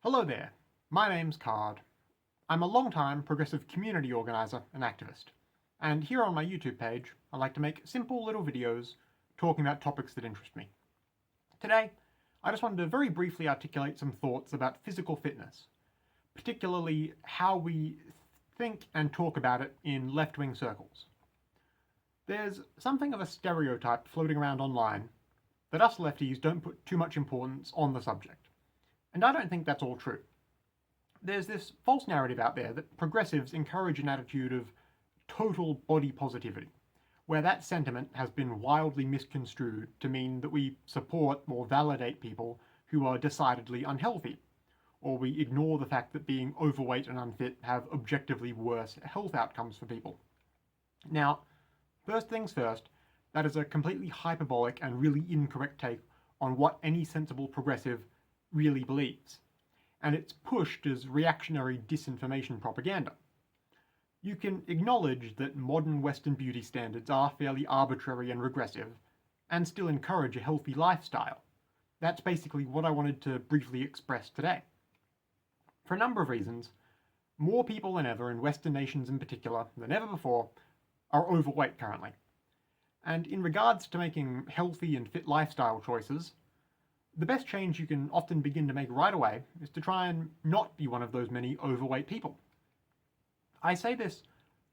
Hello there, my name's Card. I'm a long-time progressive community organiser and activist, and here on my YouTube page I like to make simple little videos talking about topics that interest me. Today, I just wanted to very briefly articulate some thoughts about physical fitness, particularly how we think and talk about it in left-wing circles. There's something of a stereotype floating around online that us lefties don't put too much importance on the subject. And I don't think that's all true. There's this false narrative out there that progressives encourage an attitude of total body positivity, where that sentiment has been wildly misconstrued to mean that we support or validate people who are decidedly unhealthy, or we ignore the fact that being overweight and unfit have objectively worse health outcomes for people. Now, first things first, that is a completely hyperbolic and really incorrect take on what any sensible progressive really believes, and it's pushed as reactionary disinformation propaganda. You can acknowledge that modern Western beauty standards are fairly arbitrary and regressive, and still encourage a healthy lifestyle. That's basically what I wanted to briefly express today. For a number of reasons, more people than ever, in Western nations in particular, than ever before, are overweight currently. And in regards to making healthy and fit lifestyle choices, the best change you can often begin to make right away is to try and not be one of those many overweight people. I say this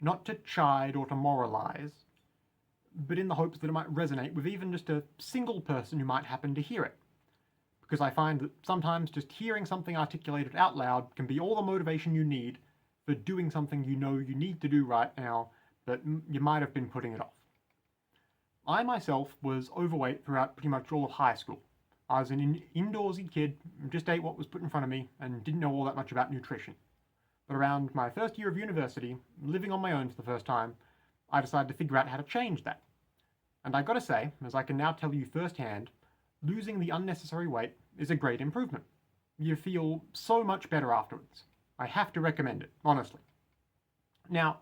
not to chide or to moralize, but in the hopes that it might resonate with even just a single person who might happen to hear it. Because I find that sometimes just hearing something articulated out loud can be all the motivation you need for doing something you know you need to do right now, but you might have been putting it off. I myself was overweight throughout pretty much all of high school. I was an indoorsy kid, just ate what was put in front of me, and didn't know all that much about nutrition. But around my first year of university, living on my own for the first time, I decided to figure out how to change that. And I gotta say, as I can now tell you firsthand, losing the unnecessary weight is a great improvement. You feel so much better afterwards. I have to recommend it, honestly. Now,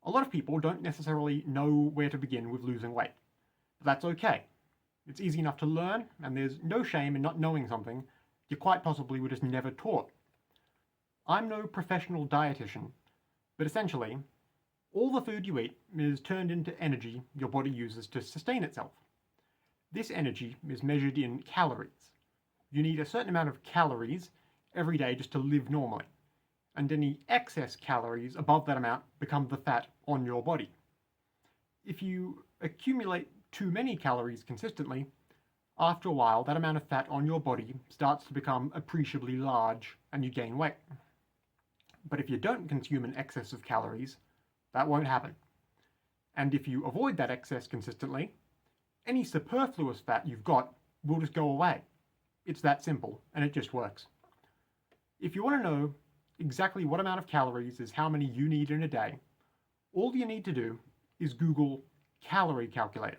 a lot of people don't necessarily know where to begin with losing weight. But that's okay. It's easy enough to learn, and there's no shame in not knowing something you quite possibly were just never taught. I'm no professional dietitian, but essentially, all the food you eat is turned into energy your body uses to sustain itself. This energy is measured in calories. You need a certain amount of calories every day just to live normally, and any excess calories above that amount become the fat on your body. If you accumulate too many calories consistently, after a while that amount of fat on your body starts to become appreciably large and you gain weight. But if you don't consume an excess of calories, that won't happen. And if you avoid that excess consistently, any superfluous fat you've got will just go away. It's that simple, and it just works. If you want to know exactly what amount of calories is how many you need in a day, all you need to do is Google calorie calculator.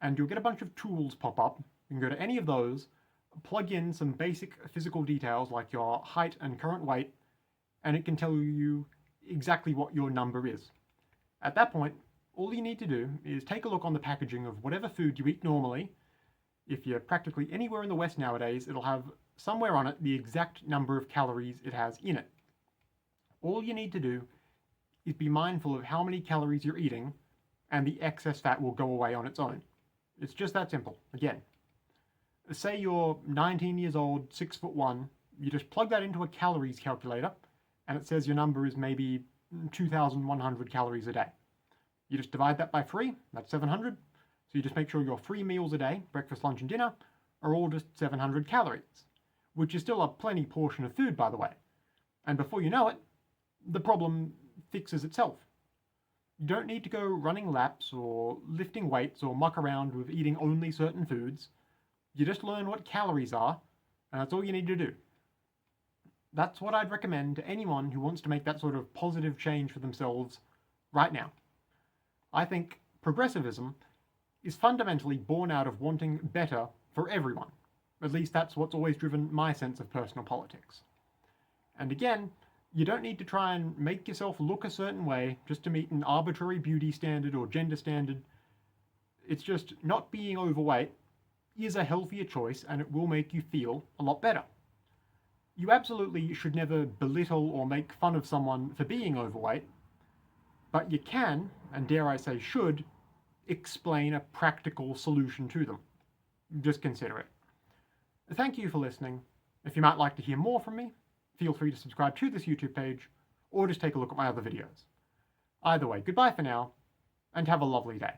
And you'll get a bunch of tools pop up. You can go to any of those, plug in some basic physical details like your height and current weight, and it can tell you exactly what your number is. At that point, all you need to do is take a look on the packaging of whatever food you eat normally. If you're practically anywhere in the West nowadays, it'll have somewhere on it the exact number of calories it has in it. All you need to do is be mindful of how many calories you're eating, and the excess fat will go away on its own. It's just that simple. Again, say you're 19 years old, 6'1", you just plug that into a calories calculator, and it says your number is maybe 2,100 calories a day. You just divide that by 3, that's 700. So you just make sure your 3 meals a day, breakfast, lunch, and dinner, are all just 700 calories, which is still a plenty portion of food, by the way. And before you know it, the problem fixes itself. You don't need to go running laps or lifting weights or muck around with eating only certain foods. You just learn what calories are, and that's all you need to do. That's what I'd recommend to anyone who wants to make that sort of positive change for themselves right now. I think progressivism is fundamentally born out of wanting better for everyone. At least that's what's always driven my sense of personal politics. And again, you don't need to try and make yourself look a certain way just to meet an arbitrary beauty standard or gender standard. It's just not being overweight is a healthier choice, and it will make you feel a lot better. You absolutely should never belittle or make fun of someone for being overweight, but you can, and dare I say should, explain a practical solution to them. Just consider it. Thank you for listening. If you might like to hear more from me, feel free to subscribe to this YouTube page, or just take a look at my other videos. Either way, goodbye for now, and have a lovely day.